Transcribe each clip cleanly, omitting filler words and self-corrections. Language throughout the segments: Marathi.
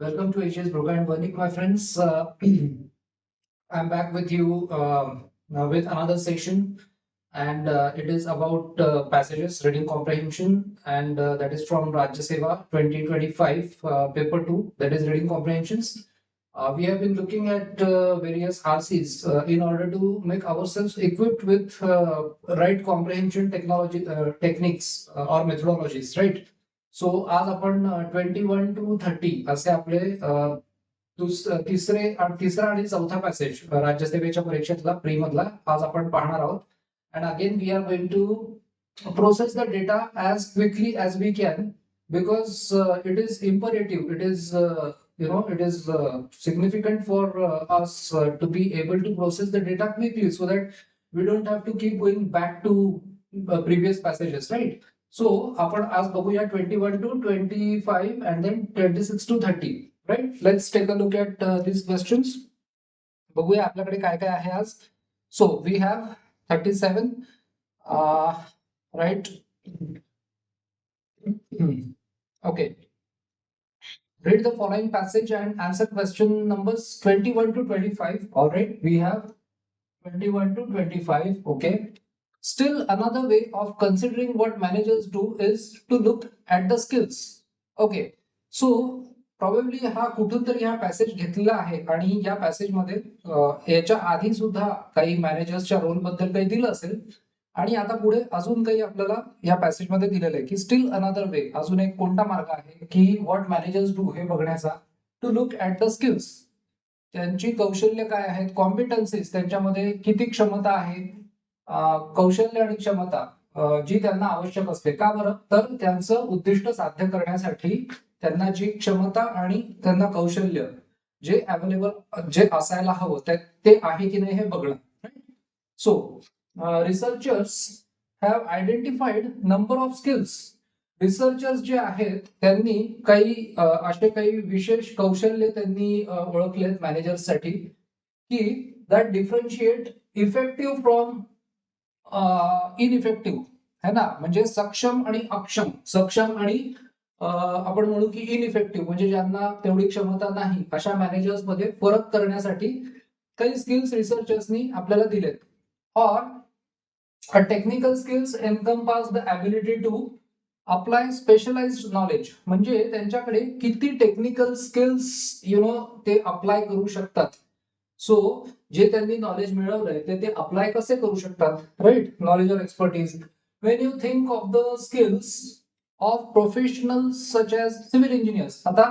Welcome to AJ's Broga and Vernick, my friends. I'm back with you now with another session, and it is about passages, reading comprehension, and that is from Rajya Seva 2025, paper 2, that is reading comprehensions. We have been looking at various RCs in order to make ourselves equipped with right comprehension technology techniques or methodologies, right? So आज आपण 21 to 30 असे आपले तिसरा आणि चौथा पॅसेज राज्यसेवेच्या परीक्षेतला प्री मधला आज आपण पाहणार आहोत. And again we are going to process the data as quickly as we can because it is imperative, it is it is significant for us to be able to process the data quickly so that we don't have to keep going back to previous passages, right? So आपण आज बघूया 21 to 25 and then 26 to 30, right? Let's take a look at these questions. बघूया आपल्याकडे काय काय आहे आज. So we have 37, right? Okay. Read the following passage and answer question numbers 21 to 25. All right, we have 21 to 25. Okay. Still, another way of considering what managers do is to look at the skills. Okay, so probably हा कुठून तरी हा पॅसेज घेतलेला आहे आणि या पॅसेज मध्ये याच्या आधी सुद्धा काही मॅनेजर्सच्या रोल बद्दल काही दिलं असेल आणि आता पुढे अजून काही आपल्याला या पॅसेज मध्ये दिलेलं आहे की स्टील अनदर वे, अजून एक कोणता मार्ग आहे की व्हॉट मॅनेजर्स डू हे बघण्याचा, to look at the skills. त्यांची कौशल्य काय आहेत, कॉम्पिटन्सीज, त्यांच्यामध्ये किती क्षमता आहे, कौशल्य आणि क्षमता जी त्यांना आवश्यक असते. का बरं? तर त्यांचं उद्दिष्ट साध्य करण्यासाठी त्यांना जी क्षमता आणि त्यांना कौशल्य जे अवेलेबल जे असायला हवं ते आहे की नाही हे बघणं. So researchers have identified number of skills. Researchers जे आहेत त्यांनी काही असे काही विशेष कौशल्य त्यांनी ओळखलेत मॅनेजर्ससाठी की दॅट डिफरन्शिएट इफेक्टिव्ह फ्रॉम इनइफेक्टिव्ह, है ना. म्हणजे सक्षम आणि अक्षम, सक्षम आणि आपण म्हणू की इनइफेक्टिव्ह म्हणजे ज्यांना तेवढी क्षमता नाही अशा मॅनेजर्स मध्ये फरक करण्यासाठी काही स्किल्स रिसर्चर्सनी आपल्याला दिलेत. और technical skills encompass the ability to apply specialised knowledge. म्हणजे त्यांच्याकडे किती टेक्निकल स्किल्स ते अप्लाय करू शकतात. सो जे त्यांनी नॉलेज मिळवलंय ते अप्लाय कसे करू शकतात, राईट? नॉलेज और expertise. Wien you think of the skills of professionals such as civil engineers. आता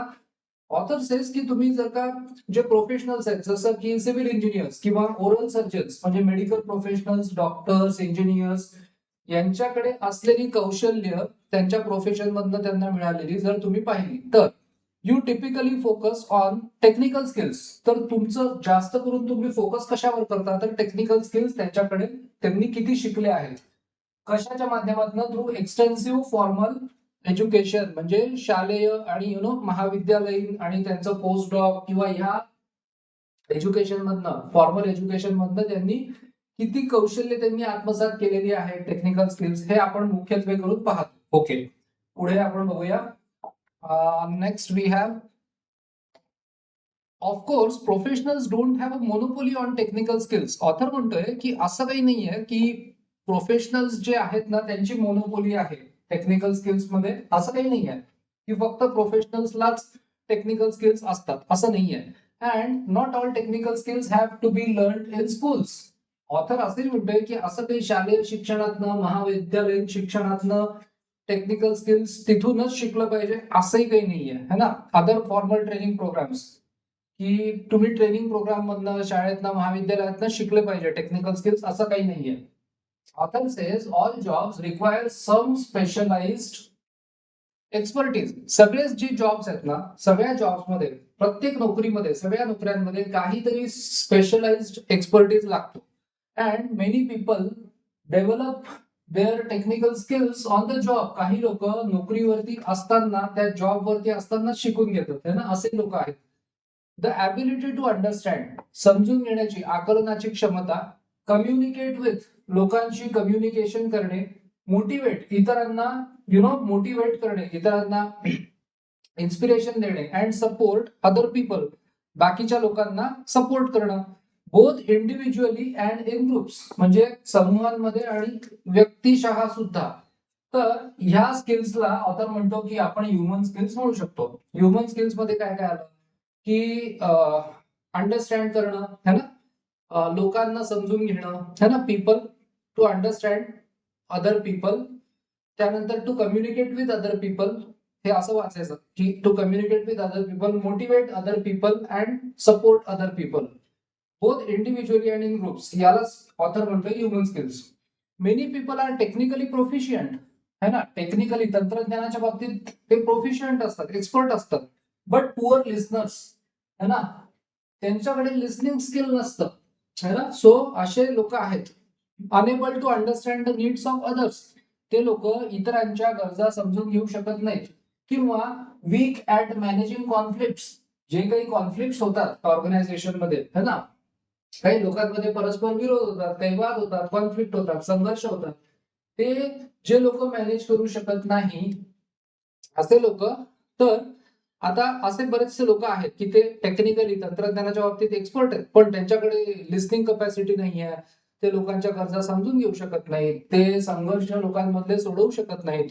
ऑथर सेज की तुम्ही जर का जे प्रोफेशनल्स आहेत जसं की सिव्हिल इंजिनियर्स किंवा ओरल सर्जन्स म्हणजे मेडिकल प्रोफेशनल्स, डॉक्टर्स, इंजिनियर्स यांच्याकडे असलेली कौशल्य त्यांच्या प्रोफेशन मधनं त्यांना मिळालेली जर तुम्ही पाहिली तर you typically focus on technical skills. तर तुमचं जास्त करून तुम्ही फोकस कशावर करता तर टेक्निकल स्किल्स त्यांच्याकडे त्यांनी किती शिकले आहेत, कशाच्या माध्यमातून, थ्रू एक्सटेन्सिव्ह फॉर्मल एज्युकेशन म्हणजे शालेय आणि महाविद्यालयीन आणि त्यांचं पोस्ट डॉक किंवा ह्या एज्युकेशन मधनं, फॉर्मल एज्युकेशन मधनं त्यांनी किती कौशल्य त्यांनी आत्मसात केलेली आहे, टेक्निकल स्किल्स, हे आपण मुख्यत्वे करून पाहतो. ओके, पुढे आपण बघूया. Next we have of course professionals don't have a monopoly on technical skills. Author म्हणतोय की असं काही नाहीये की प्रोफेशनल्स जे आहेत ना त्यांची मोनोपोली आहे टेक्निकल स्किल्स मध्ये. असं काही नाहीये की फक्त प्रोफेशनल्सलाच टेक्निकल स्किल्स असतात, असं नाहीये. And not all technical skills have to be learn in schools. Author असंही म्हणतोय की असं काही शालेय शिक्षणातनं, महाविद्यालयीन शिक्षणातनं टेक्निकल स्किल्स तिथूनच शिकलं पाहिजे असंही काही नाहीये, है ना. अदर फॉर्मल ट्रेनिंग प्रोग्राम्स की तुम्ही ट्रेनिंग प्रोग्राम मधनं, शाळेतनं, महाविद्यालयातनं शिकले पाहिजे टेक्निकल स्किल्स, असं काही नाहीये. Author says all jobs require some specialised expertise. सगळेच जे जॉब्स आहेत ना, सगळ्या जॉब्स मध्ये, प्रत्येक नोकरीमध्ये, सगळ्या नोकऱ्यांमध्ये काहीतरी स्पेशलाइज्ड एक्सपर्टीज लागतो. And many people develop their technical skills on the job. काही लोक नोकरीवरती असताना, त्या जॉब वरती असताना शिकून घेतात, है ना, असे लोक आहेत. द ॲबिलिटी टू अंडरस्टँड, समजून घेण्याची, आकलनाची क्षमता, कम्युनिकेट विथ, लोकांशी कम्युनिकेशन करणे, मोटिवेट, इतरांना मोटिवेट करणे, इतरांना इन्स्पिरेशन देणे अँड सपोर्ट अदर पीपल, बाकीच्या लोकांना सपोर्ट करणं, both individually and in groups, म्हणजे समूहांमध्ये आणि व्यक्तिशः सुद्धा. तर ह्या स्किल्सला ऑथर म्हणतो की आपण ह्युमन स्किल्स म्हणू शकतो. ह्युमन स्किल्स मध्ये काय काय आलं की अंडरस्टँड करणं है ना, लोकांना समजून घेणं है ना, people to understand other people, त्यानंतर to communicate with other people, हे असं वाचायचं की to communicate with other people, motivate other people and support other people, both individually and in groups, यालाच ऑथर म्हणतोय human skills. Many people are technically proficient, है ना, टेक्निकली तंत्रज्ञानाच्या बाबतीत ते प्रोफिशियंट असतात, एक्सपर्ट असतात, बट पुअर लिस्नर्स, है ना, त्यांच्याकडे लिसनिंग स्किल नसतं, है ना. सो असे लोक आहेत. Enable to understand the needs of others, ते लोक इतरांच्या गरजा समजून घेऊ शकत नाहीत, किंवा वीक ऍट मॅनेजिंग कॉन्फ्लिक्ट्स, जे काही कॉन्फ्लिक्ट होतात ऑर्गनायझेशन मध्ये, है ना, काही लोकांमध्ये परस्पर विरोध होतात, काही वाद होतात, कॉन्फ्लिक्ट होतात, संघर्ष होतात, ते जे लोक मॅनेज करू शकत नाही असे लोक. तर आता असे बरेचसे लोक आहेत की ते टेक्निकली तंत्रज्ञानाच्या बाबतीत एक्सपर्ट आहेत, पण त्यांच्याकडे लिस्निंग कपॅसिटी नाही आहे, ते लोकांच्या गरजा समजून घेऊ शकत नाहीत, ते संघर्ष लोकांमधले सोडवू शकत नाहीत.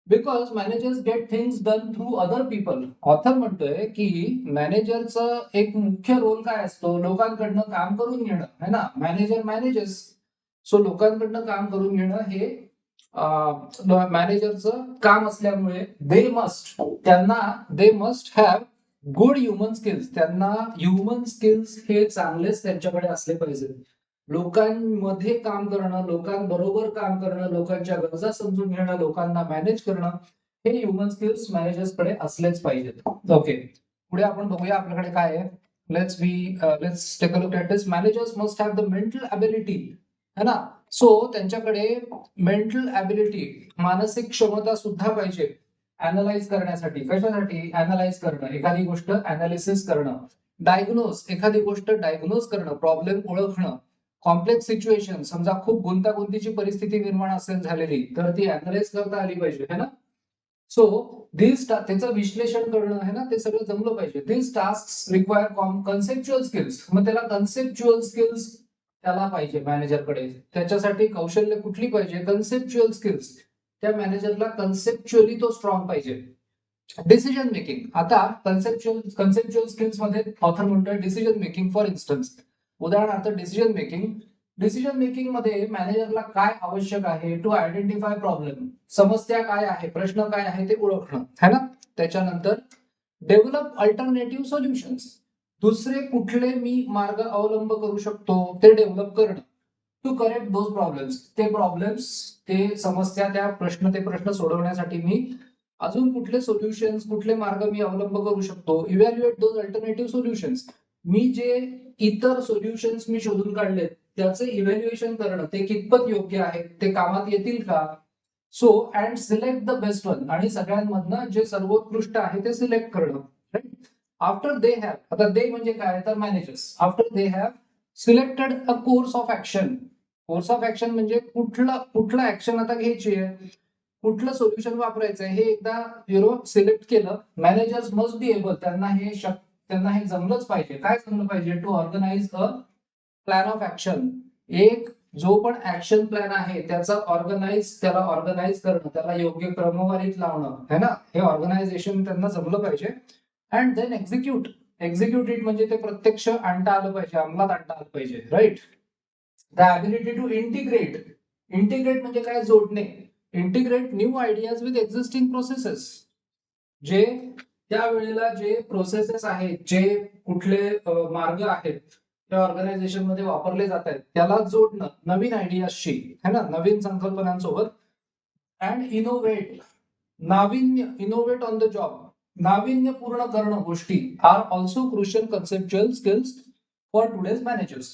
Because managers get things done through other people. Author म्हणतोय की मॅनेजरचं एक मुख्य रोल काय असतो, लोकांकडनं काम करून घेणं, है ना, मॅनेजर मॅनेजर्स. सो लोकांकडनं काम करून घेणं हे मॅनेजरचं काम असल्यामुळे they must have good human skills, त्यांना ह्युमन स्किल्स हे चांगलेच त्यांच्याकडे असले पाहिजे. लोकांमध्ये काम करणं, लोकांबरोबर काम करणं, लोकांच्या गरजा समजून घेणं, लोकांना मॅनेज करणं, हे ह्युमन स्किल्स मॅनेजर्सकडे असलेच पाहिजेत. ओके, पुढे आपण बघूया आपल्याकडे काय आहे. Let's take a look at this. Managers must have the mental ability, है ना. सो त्यांच्याकडे मेंटल ॲबिलिटी, मानसिक क्षमता सुद्धा पाहिजे अनालाइज करण्यासाठी. कशासाठी? अनालाइज करणं, एखादी गोष्ट अनालिसिस करणं, डायग्नोज, एखादी गोष्ट डायग्नोज करणं, प्रॉब्लेम ओळखणं, कॉम्प्लेक्स सिच्युएशन, समजा खूप गुंतागुंतीची परिस्थिती निर्माण असेल झालेली, तर ती अनालाइज करता आली पाहिजे, है ना. सो त्याचं विश्लेषण करणं, है ना, ते सगळं जमलं पाहिजे. दिस टास्क रिक्वायर कन्सेप्च्युअल स्किल्स, मग त्याला कन्सेप्च्युअल स्किल्स त्याला पाहिजे मॅनेजरकडे. त्याच्यासाठी कौशल्य कुठली पाहिजे? Conceptual skills. त्या मॅनेजरला कन्सेप्च्युअली तो स्ट्रॉंग पाहिजे. डिसिजन मेकिंग, आता कन्सेप्च्युअल स्किल्स मध्ये ऑथर म्हणतोय डिसिजन मेकिंग. फॉर इन्स्टन्स, उदाहरणार्थ डिसिजन मेकिंग मध्ये मॅनेजरला काय आवश्यक आहे? टू आयडेंटिफाय प्रॉब्लेम, समस्या काय आहे, प्रश्न काय आहे ते ओळखणं, है ना. त्याच्यानंतर डेव्हलप अल्टरनेटिव्ह सोल्युशन्स, दुसरे कुठले मी मार्ग अवलंब करू शकतो ते डेव्हलप करणं. टू करेक्ट दोज प्रॉब्लेम्स, ते समस्या, त्या प्रश्न, ते प्रश्न सोडवण्यासाठी मी अजून कुठले सोल्युशन्स, कुठले मार्ग मी अवलंब करू शकतो. इव्हॅल्युएट दोज अल्टरनेटिव्ह सोल्युशन्स, मी जे इतर सोल्युशन्स मी शोधून काढले त्याचे इव्हॅल्युएशन करणं, ते कितपत योग्य आहेत, ते कामात येतील का. So and select the best one, आणि सगळ्यांमधनं जे सर्वोत्कृष्ट आहे ते सिलेक्ट करणं. आफ्टर दे हॅव, आता दे म्हणजे काय, तर managers, after they have selected a course of action. Course of action म्हणजे कुठलं ऍक्शन आता घ्यायची आहे, कुठलं सोल्युशन वापरायचं आहे, हे एकदा सिलेक्ट केलं, मॅनेजर्स मस्ट बी एबल, त्यांना हे जमलंच पाहिजे. काय जमलं पाहिजे? To organise a plan of action, एक जो पण ऍक्शन प्लॅन आहे त्याला ऑर्गनाइज करणं, त्याला योग्य क्रमवारीत लावणं, है ना, हे ऑर्गनायझेशन त्यांना जमलं पाहिजे. अँड देन एक्झिक्यूट इट, म्हणजे ते प्रत्यक्ष आणता आलं पाहिजे, अंमलात आणता आलं पाहिजे, right. The ability to integrate म्हणजे काय? जोडणे. Integrate new ideas with existing processes, जे त्यावेळेला जे प्रोसेसेस आहेत, जे कुठले मार्ग आहेत त्या ऑर्गनायझेशन मध्ये वापरले जात आहेत, त्याला जोडणं नवीन आयडियाशी, है ना, नवीन संकल्पनांसोबत. And innovate on the job, नाविन्यपूर्ण करणं गोष्टी, are also crucial conceptual skills for today's managers.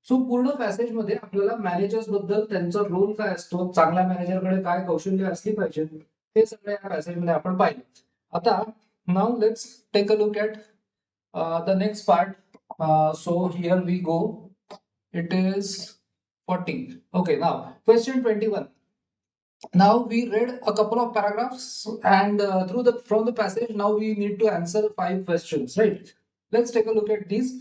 So पूर्ण पॅसेज मध्ये आपल्याला मॅनेजर्स बद्दल, त्यांचा रोल काय असतो, चांगल्या मॅनेजरकडे काय कौशल्य असली पाहिजे, हे सगळं या पॅसेज मध्ये आपण पाहिलं. आता now let's take a look at the next part. So here we go. It is 40. Okay, now question 21. Now we read a couple of paragraphs, and from the passage, now we need to answer 5 questions, right? Let's take a look at these.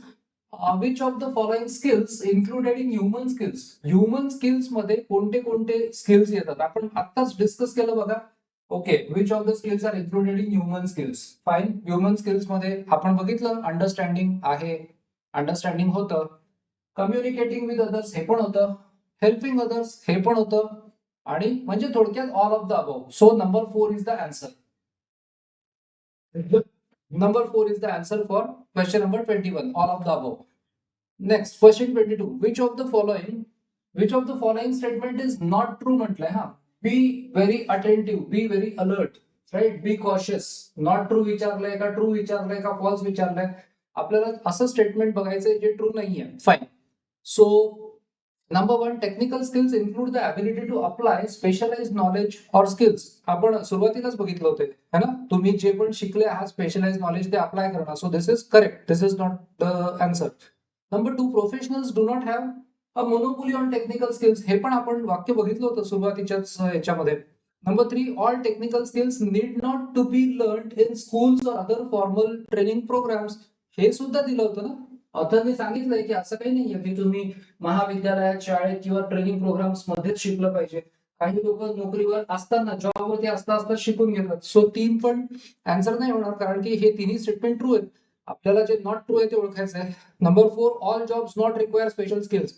Which of the following skills included in human skills? Human skills मध्ये कोणते कोणते स्किल्स येतात आपण आत्ताच डिस्कस केलं बघा. Okay, which of the skills are included in human skills? Fine. Human skills मध्ये आपण बघितलं अंडरस्टँडिंग आहे, अंडरस्टँडिंग होतं. कम्युनिकेटिंग विथ अदर्स हे पण होतं. हेल्पिंग अदर्स हे पण होतं. आणि म्हणजे थोडक्यात all of the above. So number 4 is the answer. Number 4 is the answer for question number 21, all of the above. Next, question 22. Which of the following statement is not true म्हटलंय हा. Be very attentive, be very alert, right? Be cautious. Not true विचारलंय का ट्रू विचारलंय का फॉल्स विचारलंय? आपल्याला असं स्टेटमेंट बघायचंय जे ट्रू नाहीये. Fine. So number 1, technical skills include the ability to apply specialise knowledge और स्किल्स. आपण सुरुवातीलाच बघितलं होते है ना, तुम्ही जे पण शिकले आहात स्पेशलाइज नॉलेज ते अप्लाय करणं. So this is correct, this is not the answer. Number 2, professionals do not have a monopoly on technical skills. हे पण आपण वाक्य बघितलं होतं सुरुवातीच्याच याच्यामध्ये. Number 3, all technical skills need not to be learn in schools और अदर फॉर्मल ट्रेनिंग प्रोग्राम्स. हे सुद्धा दिलं होतं ना. ऑथरने सांगितलंय की असं काही नाहीये की तुम्ही महाविद्यालयात, शाळेत किंवा ट्रेनिंग प्रोग्राम्स मध्येच शिकलं पाहिजे. काही लोक नोकरीवर असताना, जॉबवरती असता असता शिकून घेतात. सो 3 पण आन्सर नाही होणार, कारण की हे तिन्ही स्टेटमेंट ट्रू आहेत. आपल्याला जे नॉट ट्रू आहे ते ओळखायचं आहे. Number 4, all jobs not require special skills.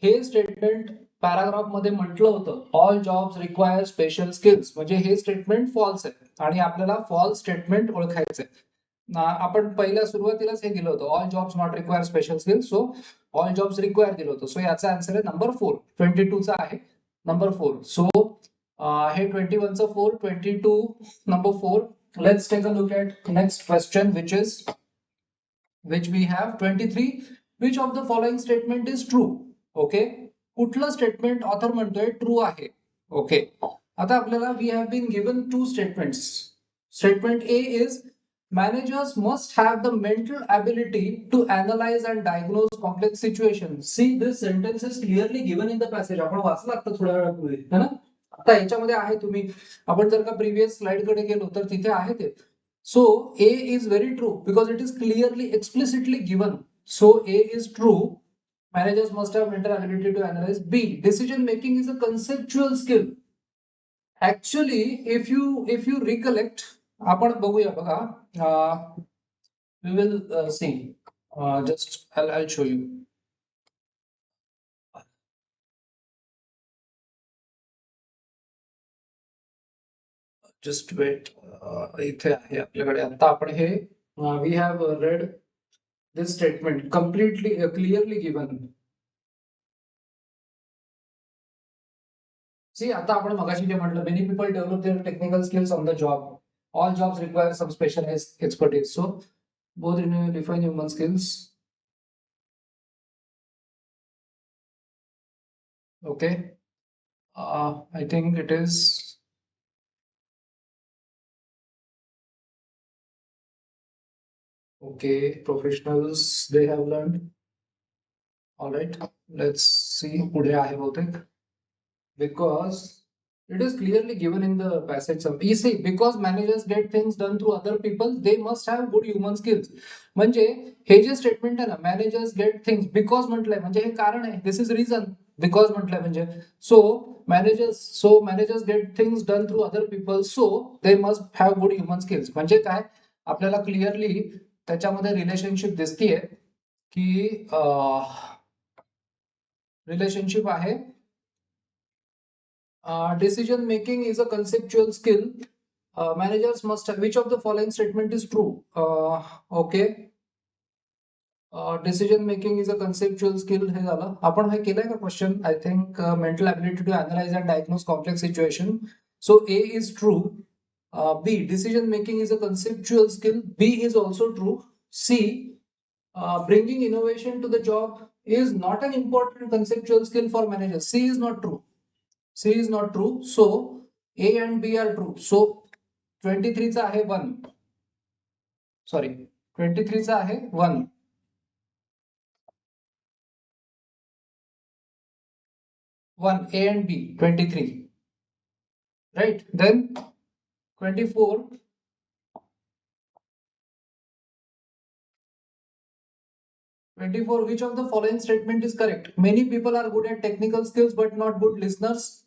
हे स्टेटमेंट पॅराग्राफ मध्ये म्हटलं होतं all jobs require special skills, म्हणजे हे स्टेटमेंट फॉल्स आहे आणि आपल्याला फॉल्स स्टेटमेंट ओळखायचं आहे. आपण पहिल्या सुरुवातीलाच हे दिलं होतं all jobs not require special skills. So all jobs require दिलं होतं. सो याचा आन्सर आहे नंबर 4. 22 चा आहे नंबर 4. सो हे 21 चं 4, 22 number 4. Let's take a look at next question which we have 23. Which of the following statement is true? Okay, कुठलं स्टेटमेंट ऑथर म्हणतोय ट्रू आहे? ओके, आता आपल्याला we have been given 2 statements. Statement A is managers must have the mental ability to analyze and diagnose complex situations. See, this sentence is clearly given in the passage. आपण वाचलं आता थोड्या वेळापूर्वी है ना. आता याच्यामध्ये आहे, तुम्ही आपण जर का प्रिव्हियस स्लाइड कडे गेलो तर तिथे आहे ते. So A is very true because it is clearly explicitly given. So A is true. Managers must have mental ability to analyze. B, decision making is a conceptual skill. Actually, if you recollect, आपण बघूया बघा. We will see. Just I'll show you. Just wait. इथे आहे आपल्याकडे. आता आपण हे we have read this statement completely clearly given. See, आता आपण मगाशी जे म्हटलं, many people develop their technical skills on the job. All jobs require some specialized expertise. So both define human skills. Okay. I think it is. Okay, professionals, they have learned. All right, let's see. पुढे आहे बहुतेक. Because it is clearly given in the passage. You see, because managers get things done through other people, they must have good human skills. म्हणजे हे जे स्टेटमेंट आहे ना, मॅनेजर्स गेट थिंग्स बिकॉज म्हटलंय म्हणजे हे कारण आहे. दिस इज रिझन. बिकॉज म्हटलंय म्हणजे managers get things done through other people, so they must have good human skills. म्हणजे काय, आपल्याला क्लिअरली त्याच्यामध्ये रिलेशनशिप दिसतीये की रिलेशनशिप आहे. Decision making is a conceptual skill. Managers must have. Which of the following statement is true? Okay. Decision making is a conceptual skill. हे झालं. आपण हे केलंय का question? I think mental ability to analyze and diagnose complex situation. So A is true. B, decision making is a conceptual skill. B is also true. C, bringing innovation to the job is not an important conceptual skill for managers. C is not true. C is not true. So A and B are true. So 23 चा आहे 1. सॉरी, 23 चा आहे 1. 1 A and B 23. right? Then 24. 24. Which of the following statement is correct? Many people are good at technical skills but not good listeners.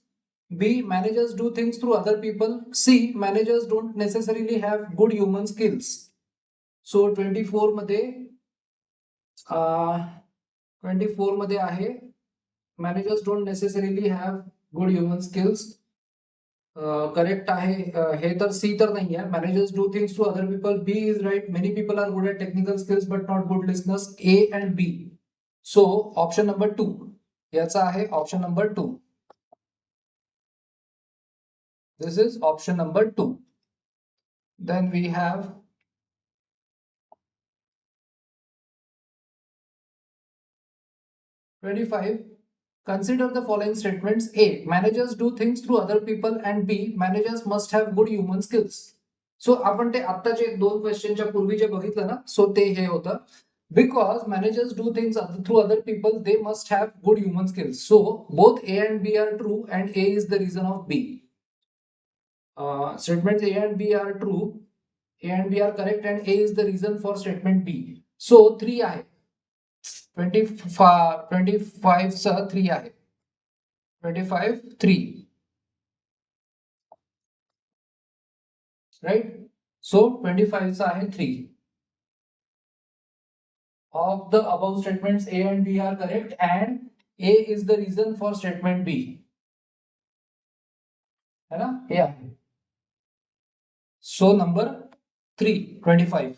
B. Managers do things through other people. C. Managers don't necessarily have good human skills. So 24 मध्ये 24 मध्ये आहे managers don't necessarily have good human skills. Correct आहे हे तर सी तर नाही आहे. Managers do things to other people. B is right. Many people are good at technical skills but not good listeners. A and B. So option number 2 याचा आहे option number 2. This is option number 2. Then we have 25. Consider the following statements. A. Managers do things through other people and B. Managers must have good human skills. So आपण ते आत्ताचे 2 क्वेश्चनच्या पूर्वी जे बघितलं ना, सो ते हे होतं. Because managers do things through other people, they must have good human skills. So both A and B are true and A is the reason of B. Statements A and B are true. A and B are correct and A is the reason for statement B. So 3 आहे. 25 सह 3 आहे. 25 3, right? So 25 चा आहे 3. Of the above statements A and B are correct and A is the reason for statement B. है ना? हे आहे. So number 3, 25.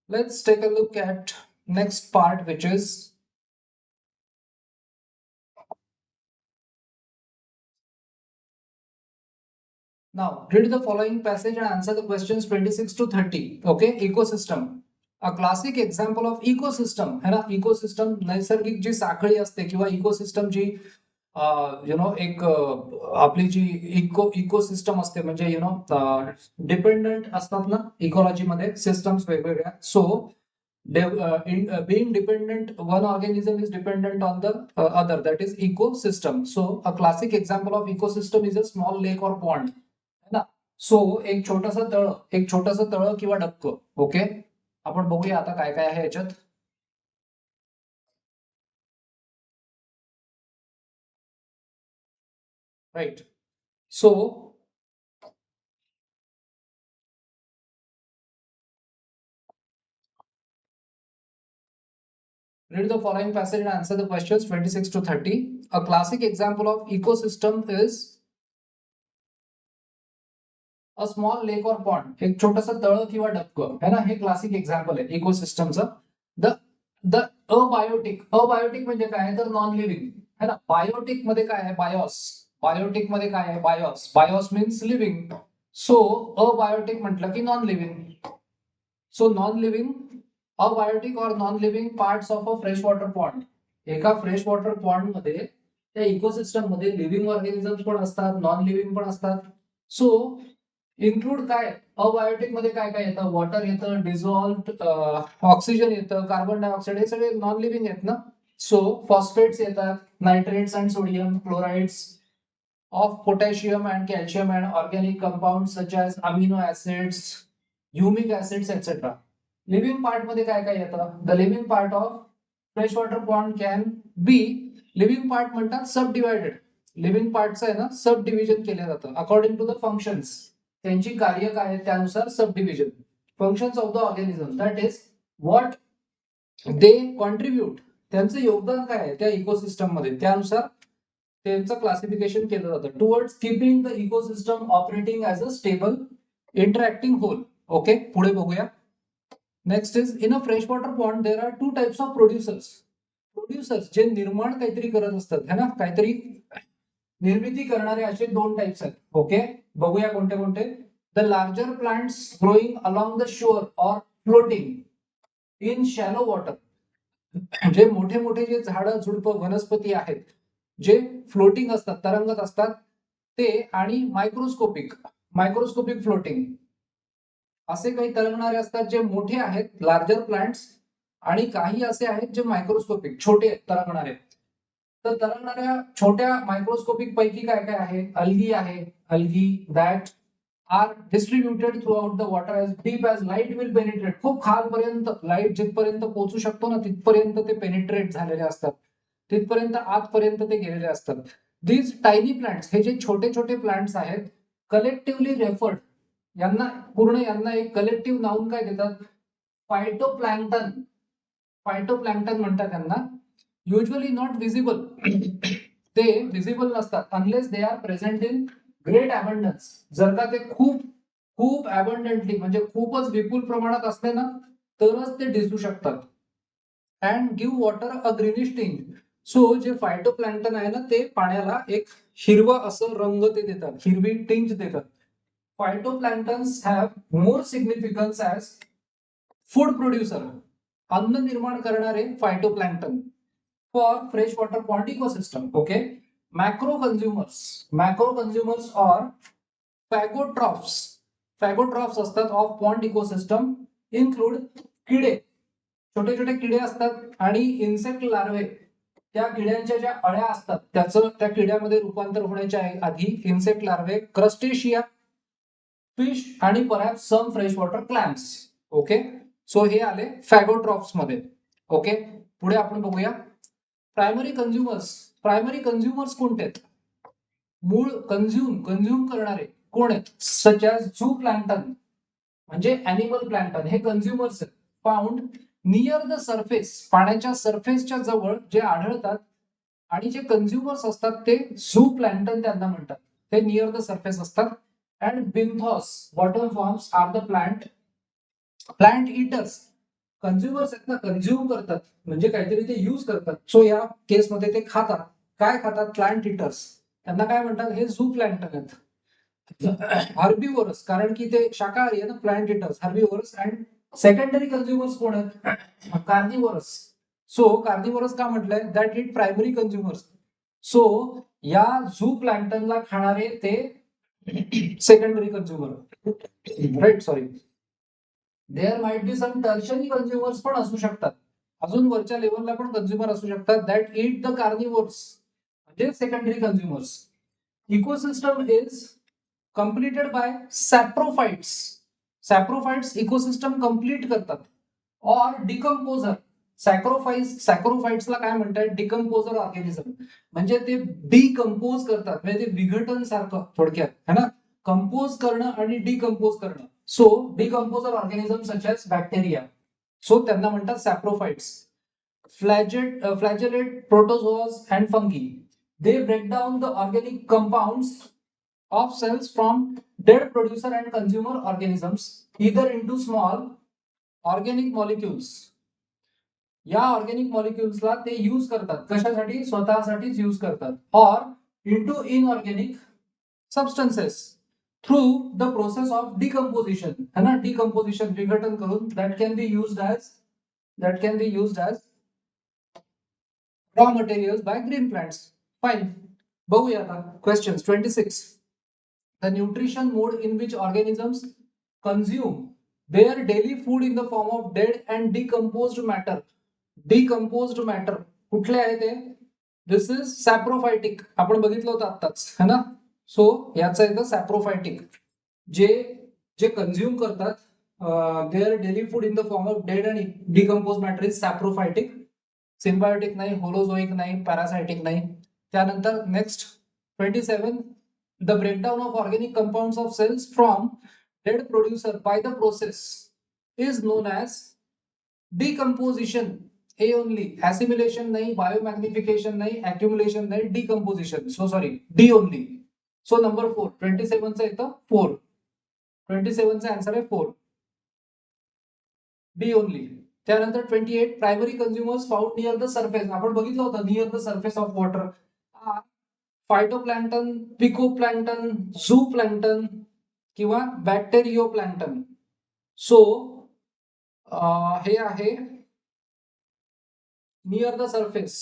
Let's take a look at next part, which is now read the following passage and answer the questions 26 to 30. Okay, ecosystem. A classic example of ecosystem है ना. इकोसिस्टम नैसर्गिक जी साखळी असते किंवा इकोसिस्टम जी एक आपली जी इकोसिस्टम असते म्हणजे डिपेंडंट असतात ना इकॉलॉजी मध्ये सिस्टम्स वेगवेगळ्या. So being dependent, one organism is dependent on the other, that is ecosystem. So a classic example of ecosystem is a small lake or pond है ना. सो एक छोटस तळ किंवा डबक. ओके, आपण बघूया आता काय काय आहे याच्यात. Right. So read the following passage and answer the questions 26 to 30. A classic example of ecosystem is a small lake or pond. एक छोटंसं तळ किंवा डबकं है ना. हे क्लासिक एक्झाम्पल आहे इकोसिस्टमचं. द द अबायोटिक म्हणजे काय तर नॉन लिव्हिंग है ना. बायोटिक मध्ये काय आहे बायोस. बायोटिक मध्ये काय आहे bios. Bios means living. So abiotic म्हटलं की non living. So non living abiotic or non living parts of a fresh water pond. एका फ्रेश वॉटर पॉन्ड मध्ये त्या इकोसिस्टम मध्ये लिव्हिंग ऑर्गॅनिझम्स पण असतात, नॉन लिव्हिंग पण असतात. सो इन्क्लूड काय अबायोटिक मध्ये काय काय येतं. वॉटर येतं, डिझॉल्व्ड ऑक्सिजन येतं, कार्बन डायऑक्साईड, हे सगळे नॉन लिव्हिंग आहेत ना. सो फॉस्फेट्स येतात, nitrates and sodium chlorides of potassium and calcium and organic compounds such as amino acids, humic acids, etc. Living part मध्ये काय काय येतं. The living part of fresh water pond can be. Living part म्हणतात सब डिवायडेड. लिव्हिंग पार्टचं आहे ना सब डिव्हिजन केलं जातं अकॉर्डिंग टू द फंक्शन्स. त्यांची कार्य काय आहेत त्यानुसार sub division. Functions of the organism, that is what they contribute. त्यांचं योगदान काय आहे त्या इकोसिस्टम मध्ये त्यानुसार त्यांचं क्लासिफिकेशन केलं जातं towards keeping the ecosystem operating as a stable interacting whole. Okay, पुढे बघूया. Next is in a fresh water pond there are 2 types of producers. Producers जे निर्माण काहीतरी करत असतात है ना, काहीतरी निर्मिती करणारे असे 2 टाइप्स आहेत. ओके, बघूया कोणते कोणते. The larger plants growing along the shore और फ्लोटिंग इन शॅलो वॉटर. जे मोठे मोठे जे झाडं झुडपं वनस्पती आहेत जे फ्लोटिंग असतात, तरंगत असतात ते, आणि मायक्रोस्कोपिक फ्लोटिंग असे काही तरंगणारे असतात जे मोठे आहेत लार्जर प्लांट्स, आणि काही असे आहेत जे मायक्रोस्कोपिक छोटे तरंगणारे. तर तरंगणाऱ्या छोट्या मायक्रोस्कोपिक पैकी काय काय आहे? अल्गी आहे. Algae that are distributed throughout the water as deep as light will penetrate. खूप खालपर्यंत लाईट जिथपर्यंत पोहोचू शकतो ना तिथपर्यंत ते पेनिट्रेट झालेले असतात, तिथपर्यंत आतपर्यंत ते गेलेले असतात. दीज टायनी प्लांट्स, हे जे छोटे छोटे प्लांट्स आहेत, कलेक्टिव्हली रेफर्ड, यांना एक कलेक्टिव्ह नाउन काय देतात? फायटोप्लॅन्क्टन. फायटोप्लॅन्क्टन म्हणतात त्यांना. Usually not visible. ते विजिबल नसतात unless they are present in great abundance. जर का ते खूप खूप अबंडंटली म्हणजे खूपच विपुल प्रमाणात असले ना तरच ते दिसू शकतात. And give water a greenish tinge. So जे फायटोप्लॅन्क्टन आहे ना ते पाण्याला एक हिरवा असं रंग ते देतात, हिरवी टिंज देतात. Phytoplanktons have more significance as food producer, अन्न निर्माण करणारे phytoplankton for fresh water pond ecosystem. Okay. Macro consumers or phagotrophs. Phagotrophs असतात ऑफ पॉन्ड इकोसिस्टम इन्क्लूड किडे, छोटे छोटे किडे असतात, आणि इन्सेक्ट लार्वे, त्या किड्यांच्या ज्या अळ्या असतात त्या किड्यामध्ये रूपांतर होण्याच्या आधी इन्सेक्ट लार्वे, क्रस्टेशिया, फिश आणि perhaps some fresh water clams. Okay. So हे आले फॅगोट्रॉफ्स मध्ये. ओके. पुढे आपण बघूया प्रायमरी कंझ्युमर्स कोणते आहेत? मूळ कंझ्युम करणारे कोण आहेत? सच ॲज झू प्लॅन्क्टन, म्हणजे अॅनिमल प्लॅन्क्टन, हे कंझ्युमर्स आहेत. फाउंड नियर द सरफेस, पाण्याच्या सरफेसच्या जवळ जे आढळतात, आणि जे कंझ्युमर्स असतात ते झू प्लॅन्क्टन त्यांना म्हणतात, ते नियर द सरफेस असतात. And benthos water forms are the plant eaters. Consumers आहेत ना, कंझ्युम करतात म्हणजे काहीतरी ते युज करतात. सो या केसमध्ये ते खातात. काय खातात? Plant eaters. त्यांना काय म्हणतात? हे झू प्लॅन्क्टन आहेत. हर्बिवोरस, कारण की ते शाकाहारी आहे ना, plant eaters, herbivorous. And secondary consumers कोण आहेत? कार्निवोरस. सो कार्निवोरस का म्हटलंय? That it primary consumers. So या झू प्लॅन्क्टनला खाणारे ते secondary consumer, right. Sorry, there might be some tertiary consumers पण असू शकतात, अजून वरच्या लेवलला पण कंझ्युमर असू शकतात, दॅट ईट द कार्निवोर्स, म्हणजे secondary consumers. Ecosystem is completed by saprophytes. Saprophytes ecosystem complete करतात. Or decomposer. सॅक्रोफाइट्सला काय म्हणतात? डिकम्पोजर ऑर्गॅनिझम, म्हणजे ते डिकम्पोज करतात, म्हणजे ते विघटन सारखं थोडक्यात है ना, कंपोज करणं आणि डिकम्पोज करणं. So decomposer organism such as bacteria, so त्यांना म्हणतात saprophytes. Flagellate protozoas and fungi. They break down the organic compounds of cells from dead producer and consumer organisms either into small organic molecules. या ऑर्गॅनिक मॉलिक्युल्सला ते यूज करतात, कशासाठी? स्वतःसाठीच यूज करतात. और into inorganic substances through the process of decomposition, है ना, डिकम्पोजिशन, विघटन करून, that can be used as raw materials by green plants. Fine. बघूया आता question 26. The nutrition mode in which organisms consume their daily food in the form of dead and decomposed matter. Decomposed matter कुठले आहे ते? दिस इज सॅप्रोफायटिक. आपण बघितलं होतं आत्ताच, है ना. सो याचं येतं सॅप्रोफायटिक. जे जे कंझ्युम करतात their daily food in the form of dead and decompose matter is saprophytic. Symbiotic नाही, होलोझोइक नाही, पॅरासायटिक नाही. त्यानंतर next 27. The breakdown of organic compounds of cells from dead producer by the process is known as decomposition. A only. Assimilation nahi, biomagnification nahi, accumulation nahi, decomposition. So sorry, D only. So number 4. 27 चा येतं 4. 27 चा आन्सर आहे 4. D only. त्यानंतर 28. Primary consumers found near the surface. आपण बघितलं होतं near the surface of water. Phytoplankton, picoplankton, zooplankton किंवा बॅक्टेरियोप्लॅन्क्टन. सो हे आहे near the surface.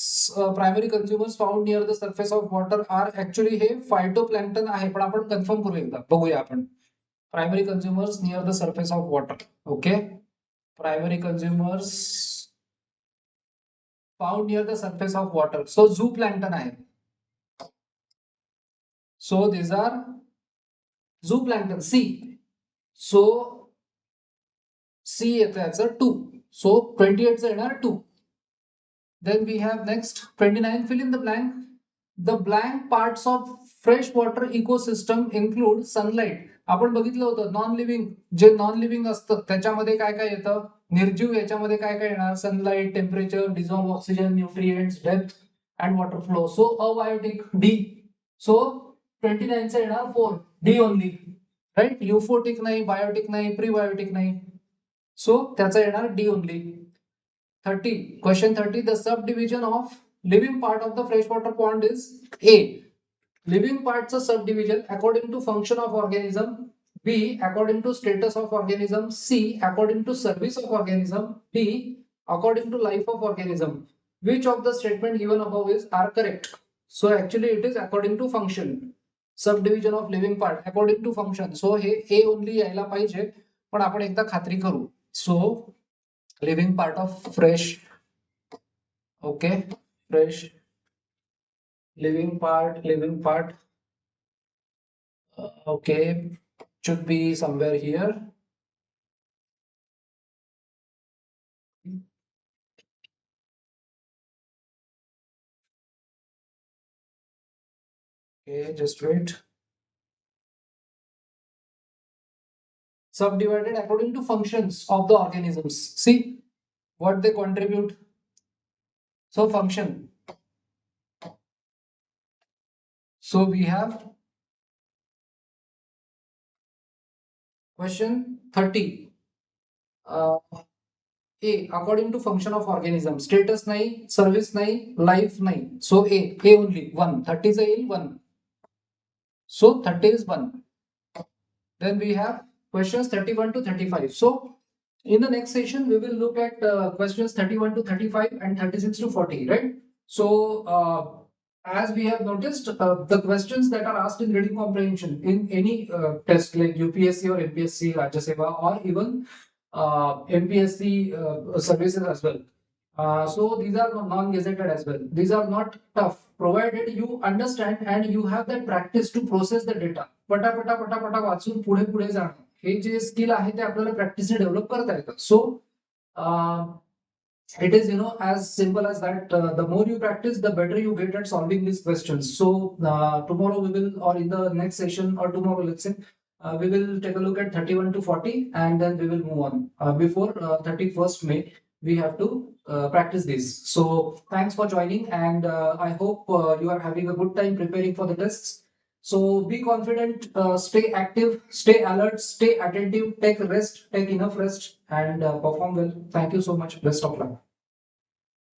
Primary consumers found near the surface of water are actually हे फायटोप्लॅन्क्टन आहे, पण आपण कन्फर्म करू एकदा, बघूया आपण. Primary consumers near the surface of water. Okay. Primary consumers found near the surface of water. So zooplankton आहे. So these are zooplankton. C. So C येतं याचं 2. So 28 चं येणार 2. Then we have next 29. Fill in the blank. The blank parts of freshwater ecosystem include sunlight. आपण बघितलं होतं नॉन लिव्हिंग, जे नॉन लिव्हिंग असतं त्याच्यामध्ये काय काय येतं, निर्जीव याच्यामध्ये काय काय येणार, sunlight, temperature, dissolve oxygen, nutrients, depth and water flow. So abiotic D. So 29 चं येणार 4. D only, right. युफोटिक नाही, बायोटिक नाही, प्रीबायोटिक नाही. सो त्याचा येणार D only. 30. Question 30. The subdivision of living part of the freshwater pond is A. Living parts of subdivision according to function of organism. B. According to status of organism. C. According to service of organism. D. According to life of organism. Which of the statement given above are correct? So actually it is according to function. Subdivision of living part according to function. So हे A only यायला पाहिजे, पण आपण एकदा खात्री करू. So living part of fresh, okay, fresh living part, okay, should be somewhere here. Okay, just wait. Subdivided according to functions of the organisms. See what they contribute. So function. So we have question 30. A. According to function of organism. Status nahi, service nahi, life nahi. So A only 1. 30 is a 1. So 30 is 1. Then we have questions 31 to 35. So in the next session, we will look at questions 31 to 35 and 36 to 40, right? So as we have noticed, the questions that are asked in reading comprehension in any test like UPSC or MPSC, Rajya Seva, or even MPSC services as well. So these are non-gazetted as well. These are not tough, provided you understand and you have that practice to process the data. पटापटा पटापटा वाचून पुढे पुढे जाणं, हे जे स्किल आहे ते आपल्याला प्रॅक्टिसने डेव्हलप करता येतं. So it is as simple as that. The more you practice, the better you get at solving these questions. So tomorrow we will, or in the next session, or tomorrow let's say, we will take a look at 31 to 40 and then we will move on. Before 31st May, we have to practice this. So thanks for joining, and I hope you are having a good time preparing for the tests. So be confident, stay active, stay alert, stay attentive, take rest, take enough rest, and perform well. Thank you so much. Best of luck.